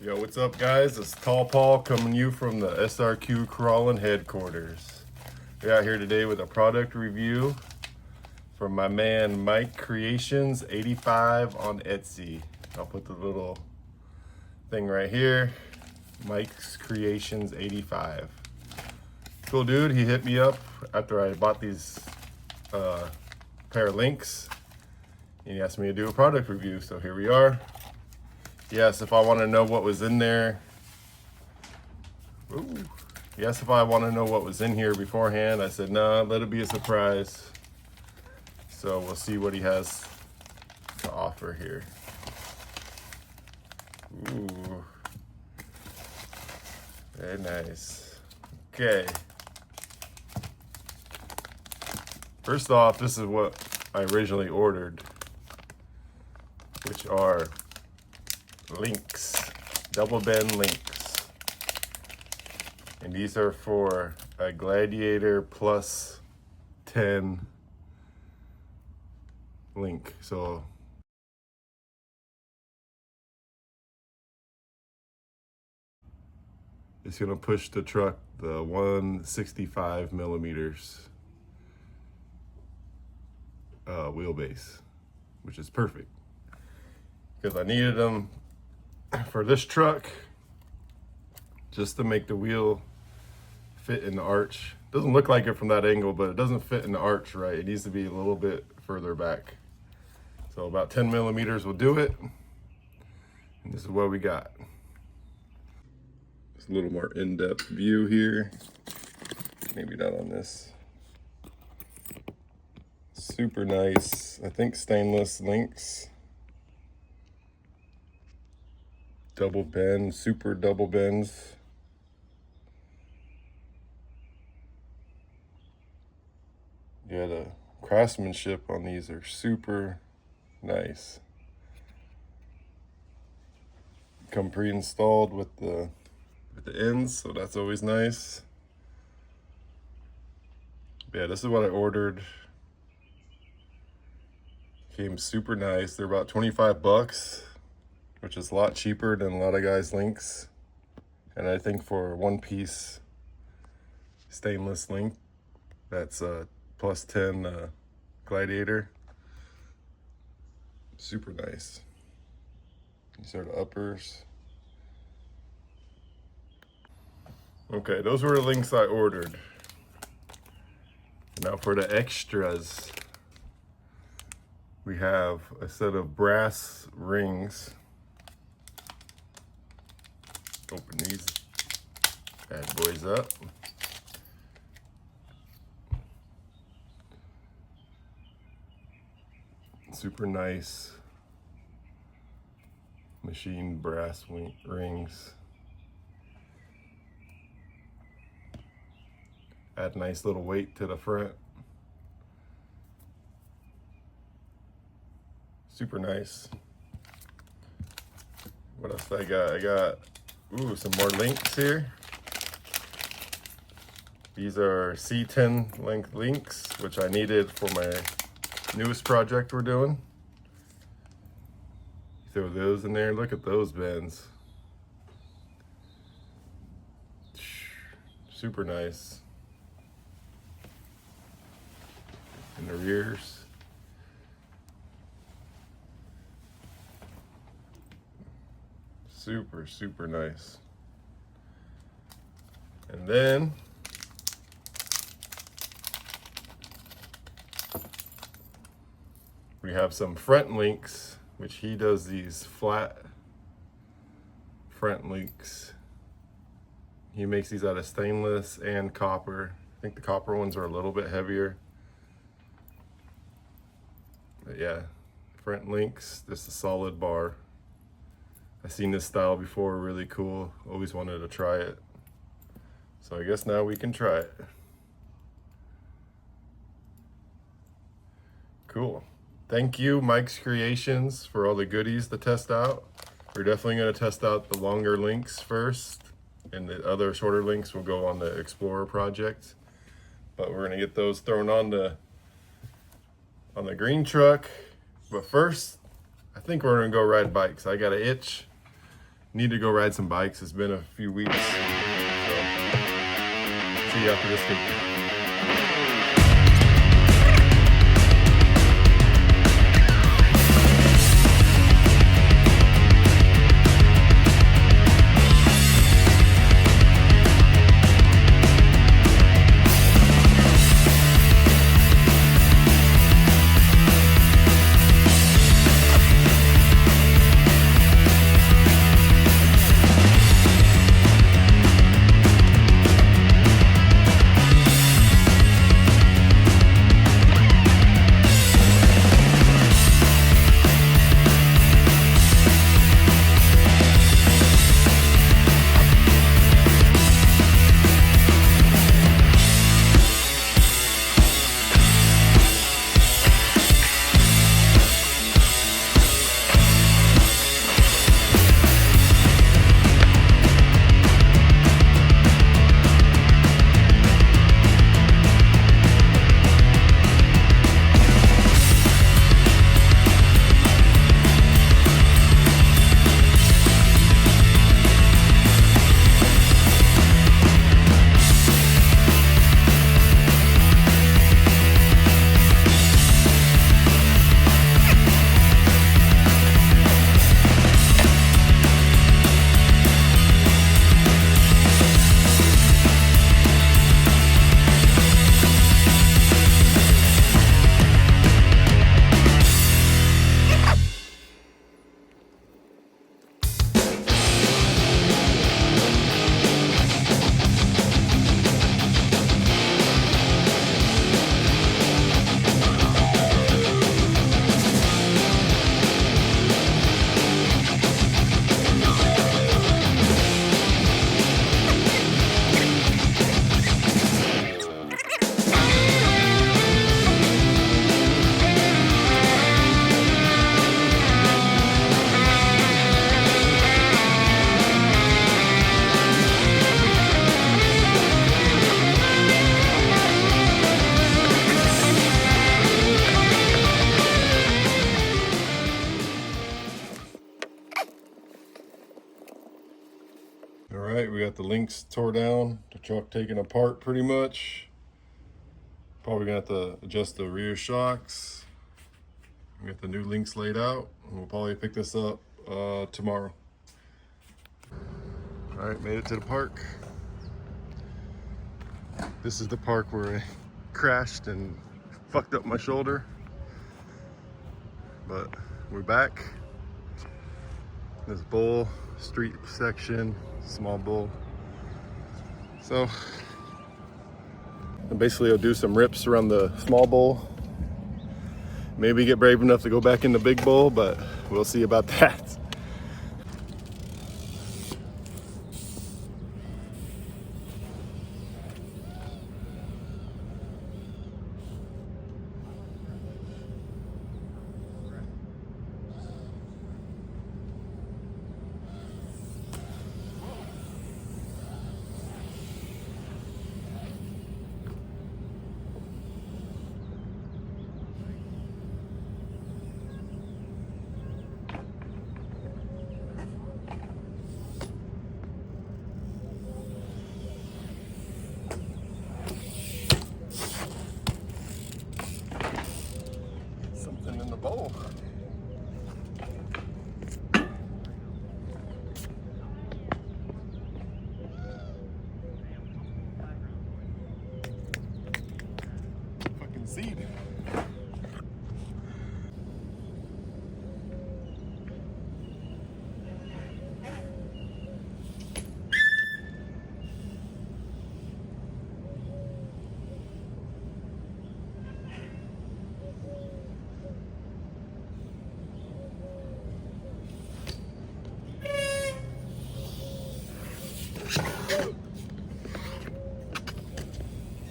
Yo, what's up, guys? It's Tall Paul coming to you from the SRQ Crawling headquarters. We're out here today with a product review from my man Mike Creations 85 on Etsy. I'll put the little thing right here. Mike's Creations 85. Cool dude. He hit me up after I bought these pair of links. He asked me to do a product review, so here we are. Yes, if I want to know what was in there. Ooh. Yes, if I want to know what was in here beforehand. I said, nah, let it be a surprise. So we'll see what he has to offer here. Ooh. Very nice. Okay. First off, this is what I originally ordered, which are links, double bend links. And these are for a Gladiator plus 10 link. So it's gonna push the truck the 165 millimeters wheelbase, which is perfect because I needed them for this truck just to make the wheel fit in the arch. Doesn't look like it from that angle, but it doesn't fit in the arch right. It needs to be a little bit further back. So about 10 millimeters will do it. And this is what we got. Just a little more in-depth view here. Maybe not on this. Super nice, I think stainless links. Double bend, super double bends. Yeah, the craftsmanship on these are super nice. Come pre-installed with the ends, so that's always nice. Yeah, this is what I ordered. Came super nice. They're about 25 bucks. Which is a lot cheaper than a lot of guys' links. And I think for one piece stainless link, that's plus 10 Gladiator. Super nice. These are the uppers. Okay, those were the links I ordered. Now for the extras, we have a set of brass rings. Open these bad boys up. Super nice machined brass rings. Add nice little weight to the front. Super nice. What else did I got? I got some more links here. These are C10 length links, which I needed for my newest project we're doing. Throw those in there. Look at those bends. Super nice. In the rears. Super, super nice. And then we have some front links, which he does these flat front links. He makes these out of stainless and copper. I think the copper ones are a little bit heavier. But yeah, front links, just a solid bar. I've seen this style before, really cool. Always wanted to try it. So I guess now we can try it. Cool. Thank you, Mike's Creations, for all the goodies to test out. We're definitely gonna test out the longer links first, and the other shorter links will go on the Explorer project. But we're gonna get those thrown on the green truck. But first, I think we're gonna go ride bikes. I got an itch. need to go ride some bikes. It's been a few weeks. So, see you after this week. All right, we got the links tore down, the truck taken apart pretty much. Probably gonna have to adjust the rear shocks. We got the new links laid out, and we'll probably pick this up tomorrow. All right, made it to the park. This is the park where I crashed and fucked up my shoulder. But we're back. This bowl, street section, small bowl. So basically I'll do some rips around the small bowl. Maybe get brave enough to go back in the big bowl, but we'll see about that. Something in the bowl. Fucking seed.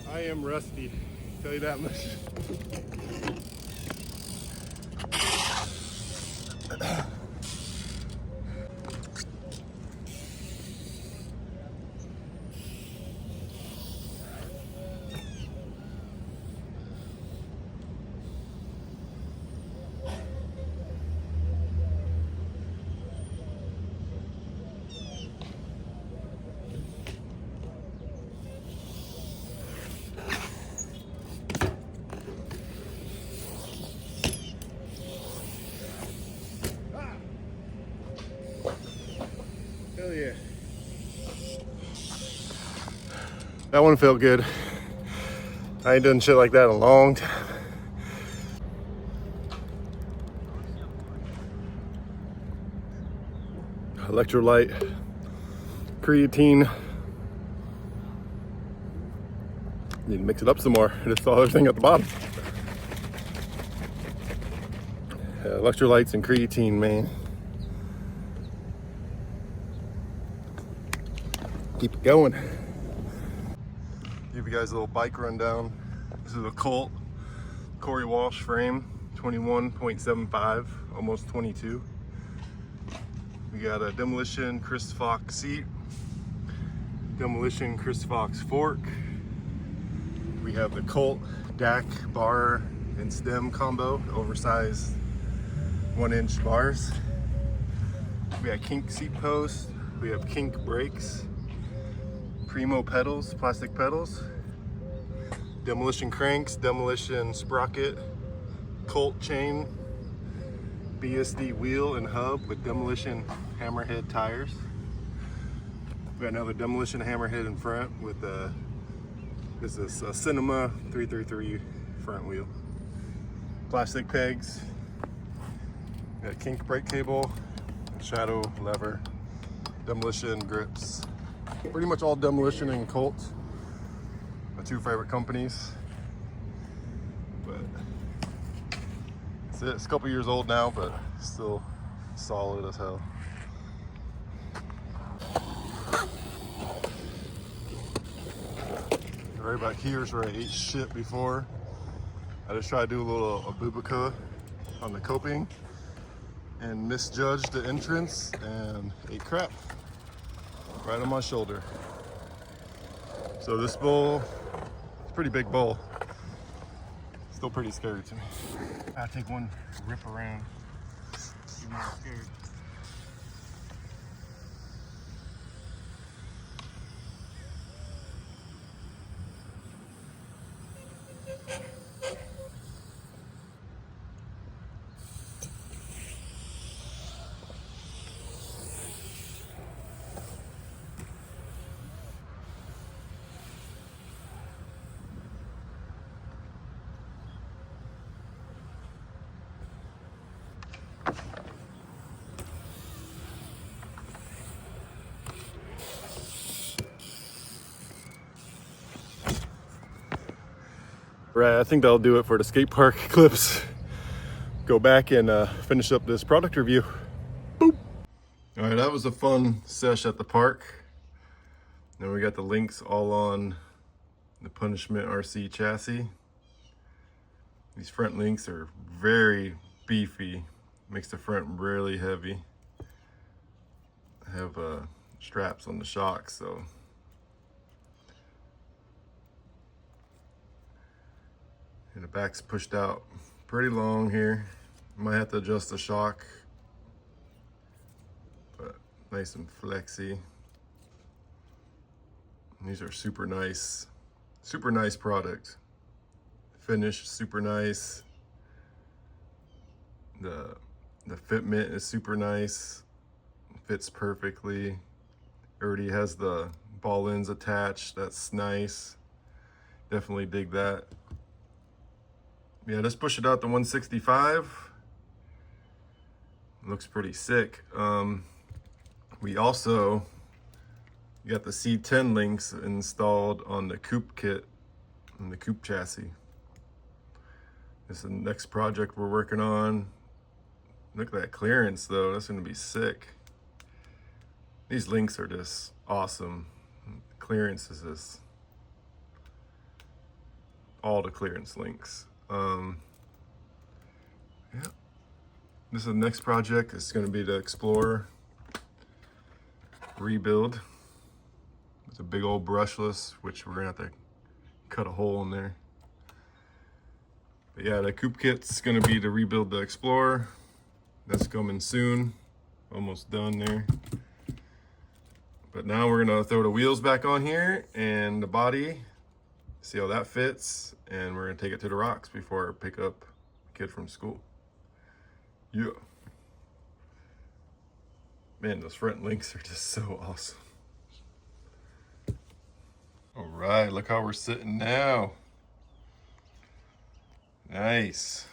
I am rusty, tell you that much. yeah. That one felt good. I ain't done shit like that in a long time. Electrolyte, creatine. Need to mix it up some more. That's the other thing at the bottom. Electrolytes and creatine, man. Keep it going. Give you guys a little bike rundown. This is a Colt Corey Walsh frame, 21.75, almost 22. We got a Demolition Chris Fox seat, Demolition Chris Fox fork. We have the Colt DAC bar and stem combo, oversized 1-inch bars. We have kink seat posts. We have kink brakes, Primo pedals, plastic pedals, Demolition cranks, Demolition sprocket, Colt chain, BSD wheel and hub with Demolition hammerhead tires. We got another Demolition hammerhead in front with this is a Cinema 333 front wheel. Plastic pegs. We got kink brake cable, shadow lever, Demolition grips. Pretty much all Demolition and Colt, my two favorite companies. But that's it. It's a couple years old now, but still solid as hell. Right back here is where I ate shit before. I just tried to do a little abubica on the coping and misjudged the entrance and ate crap right on my shoulder. So this bowl, it's a pretty big bowl. Still pretty scary to me. I'll take one rip around. You're not scared. Right, I think that'll do it for the skate park clips. Go back and finish up this product review. Boop. All right, that was a fun sesh at the park. Then we got the links all on the Punishment RC chassis. These front links are very beefy. Makes the front really heavy. I have straps on the shocks, so and the back's pushed out pretty long here. Might have to adjust the shock, but nice and flexy. And these are super nice product. Finish super nice. The fitment is super nice. Fits perfectly. Already has the ball ends attached. That's nice. Definitely dig that. Yeah, let's push it out to 165. Looks pretty sick. We also got the C10 links installed on the coupe kit and the coupe chassis. This is the next project we're working on. Look at that clearance though, that's gonna be sick. These links are just awesome. Clearance is just all the clearance links. Yeah. This is the next project. It's going to be the Explorer rebuild. It's a big old brushless, which we're going to have to cut a hole in there. But yeah, the coupe kit's going to be to rebuild the Explorer. That's coming soon. Almost done there. But now we're going to throw the wheels back on here and the body. See how that fits, and we're gonna take it to the rocks before I pick up a kid from school. Yeah. Man, those front links are just so awesome. All right, look how we're sitting now. Nice.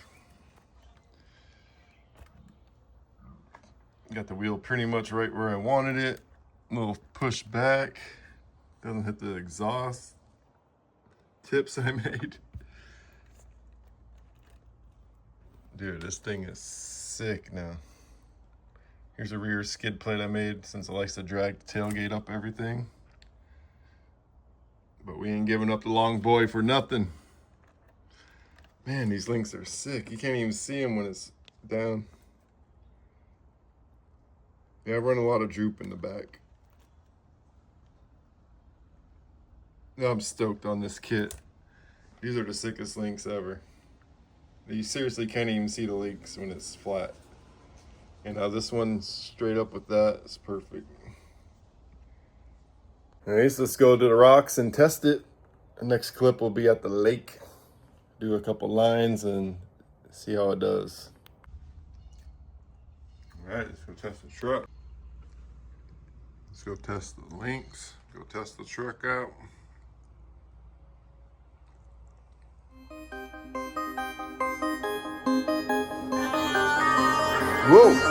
Got the wheel pretty much right where I wanted it. A little push back. Doesn't hit the exhaust tips I made. Dude, this thing is sick now. Here's a rear skid plate I made since it likes to drag the tailgate up everything. But we ain't giving up the long boy for nothing. Man, these links are sick. You can't even see them when it's down. Yeah, I run a lot of droop in the back. I'm stoked on this kit. These are the sickest links ever. You seriously can't even see the links when it's flat. And now this one straight up with that is perfect. Alright, so let's go to the rocks and test it. The next clip will be at the lake. Do a couple lines and see how it does. Alright, let's go test the truck. Let's go test the links. Go test the truck out. Whoa!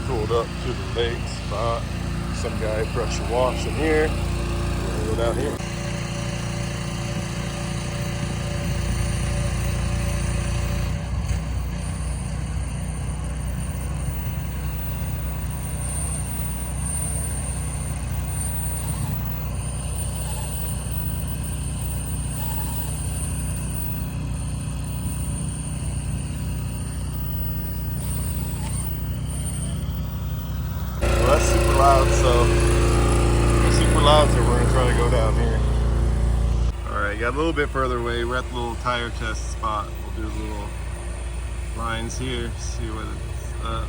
Pulled up to the lake spot. Some guy pressure washing here. We're gonna go down here. That's super loud, so we're gonna try to go down here. All right, got a little bit further away. We're at the little tire test spot. We'll do little lines here, see what it's up.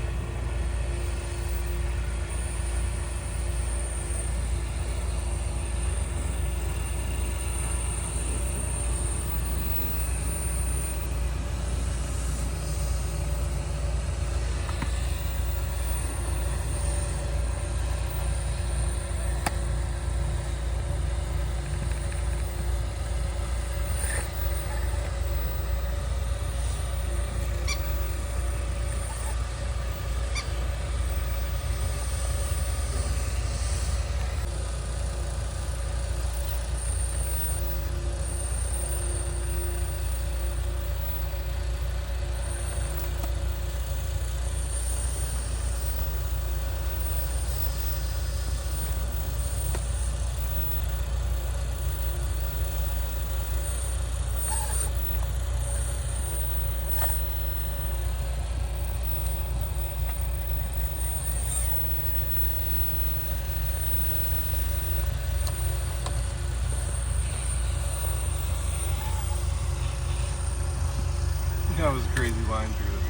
That was a crazy line through it.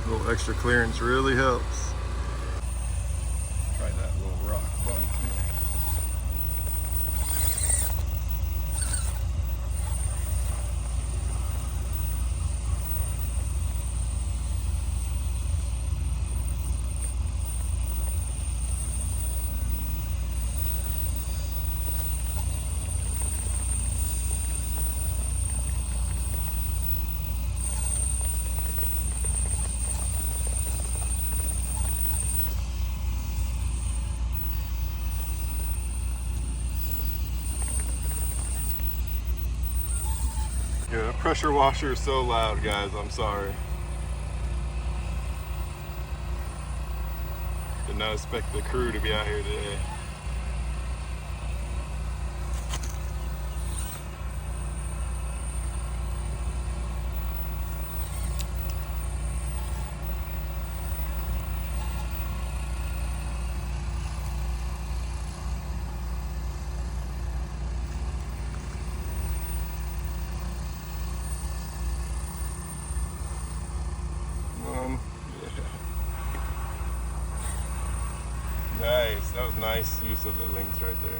A little extra clearance really helps. Try that little rock bump here. Yeah, the pressure washer is so loud, guys. I'm sorry. Did not expect the crew to be out here today. Nice. That was nice use of the links right there.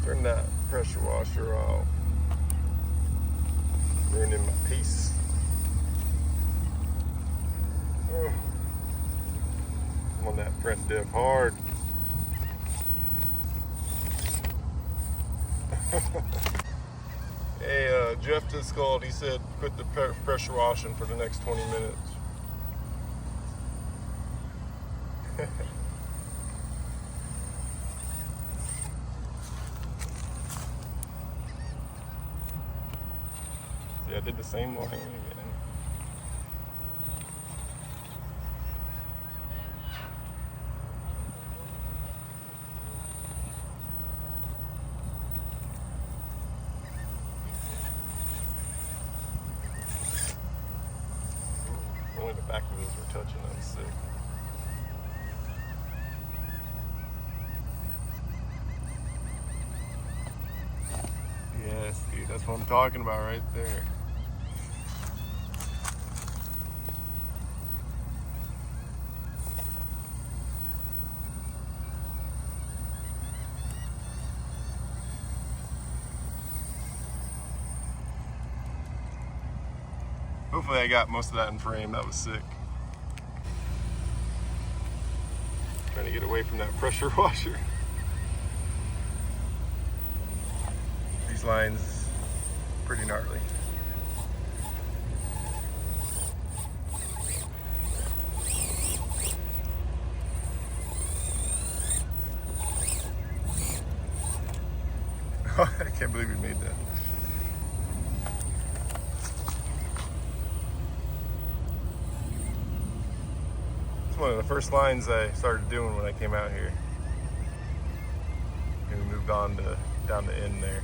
Turn that pressure washer off. Ruining my piece. Oh. I'm on that front diff hard. Hey, Jeff just called. He said put the pressure washing for the next 20 minutes. See, I did the same line again. Only the back wheels were touching. That was sick. Yes, dude, that's what I'm talking about right there. Hopefully I got most of that in frame. That was sick. Trying to get away from that pressure washer. These lines, pretty gnarly. I can't believe we made that. One of the first lines I started doing when I came out here. And we moved on to down the end there.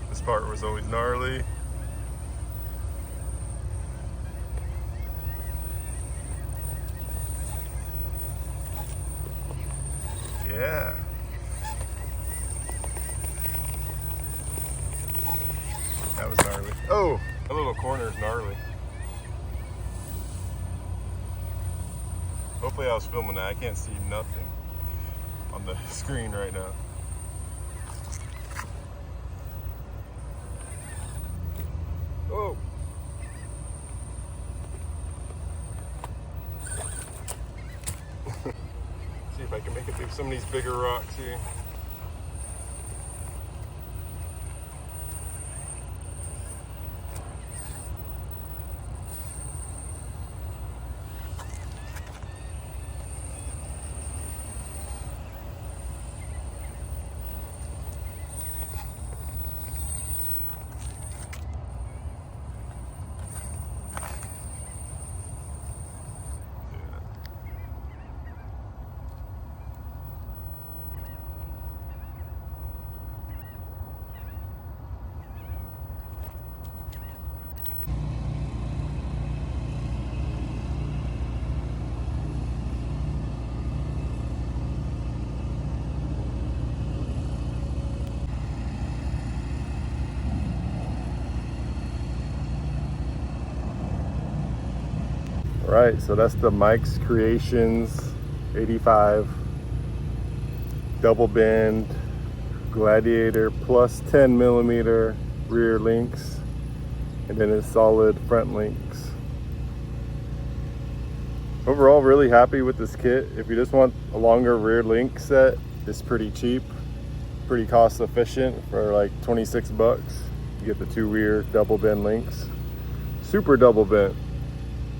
This part was always gnarly. Yeah. That was gnarly. Oh, a little corner is gnarly. Hopefully I was filming that. I can't see nothing on the screen right now. Oh. See if I can make it through some of these bigger rocks here. Right, so that's the Mike's Creations 85 double bend Gladiator plus 10mm rear links, and then it's solid front links. Overall, really happy with this kit. If you just want a longer rear link set, it's pretty cheap. pretty cost efficient for like 26 bucks. You get the 2 rear double bend links. Super double bent.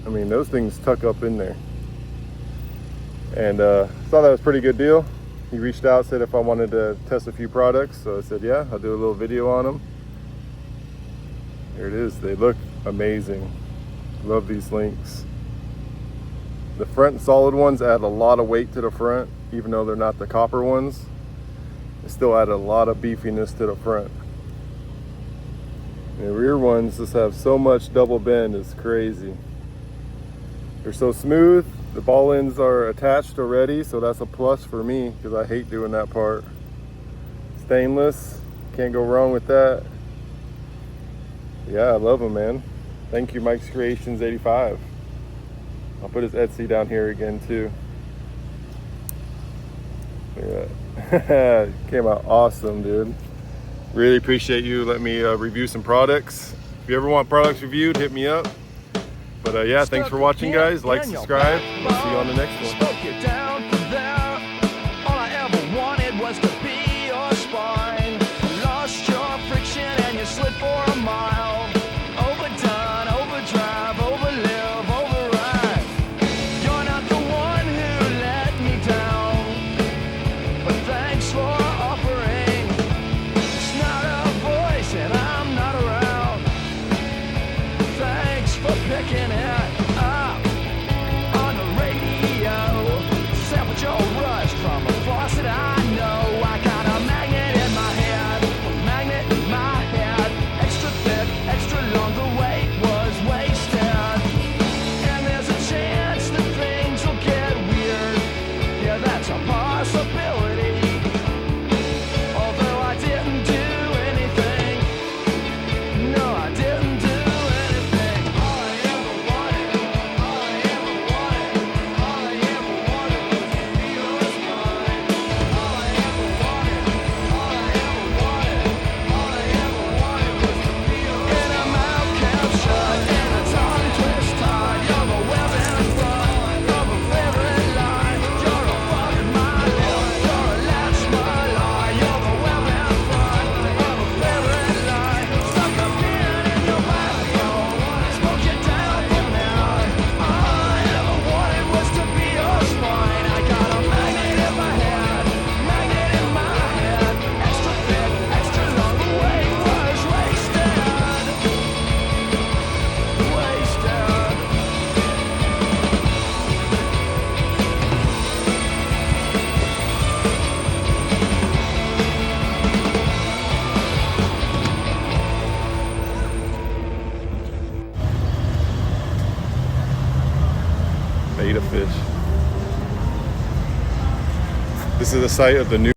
I mean, those things tuck up in there. And thought that was a pretty good deal. He reached out, said if I wanted to test a few products. So I said, yeah, I'll do a little video on them. Here it is. They look amazing. Love these links. The front solid ones add a lot of weight to the front, even though they're not the copper ones. They still add a lot of beefiness to the front. And the rear ones just have so much double bend, it's crazy. They're so smooth. The ball ends are attached already, so that's a plus for me because I hate doing that part. Stainless, can't go wrong with that. Yeah, I love them, man. Thank you, Mike's Creations 85. I'll put his Etsy down here again too. Look at that. Came out awesome, dude. Really appreciate you letting me review some products. If you ever want products reviewed, hit me up. But yeah, thanks for watching, guys. Like, subscribe. We'll see you on the next one. All I ever wanted was to be your spine. Lost your friction and you slid for a mile. Overdone, overdrive, overlive, override. You're not the one who let me down, but thanks for offering. It's not a voice and I'm not around. Thanks for picking it up on the radio. Sample Joe Rush from a faucet I know. I got a magnet in my head, a magnet in my head. Extra thick, extra long, the weight was wasted. And there's a chance that things will get weird. Yeah, that's a possibility. Although I didn't do anything. No, I didn't do anything. All I ever wanted, all I ever wanted, all I ever wanted was to be yours, mine. All I ever wanted, all I ever wanted, all I ever wanted was to be yours. In a mouth kept shut, in a tongue twist tied. You're the web and front, you're the favorite line. You're a fuck in my lip, you're a latch my lie. You're the web and front, you're the favorite line. Stuck a pin in your backbone, smoke you down for now. All I ever wanted was to be your spine. I got a magnet in my head, magnet in my head. Extra thick, extra long, the weight was wasted. Wasted. Beta fish. This is the site of the new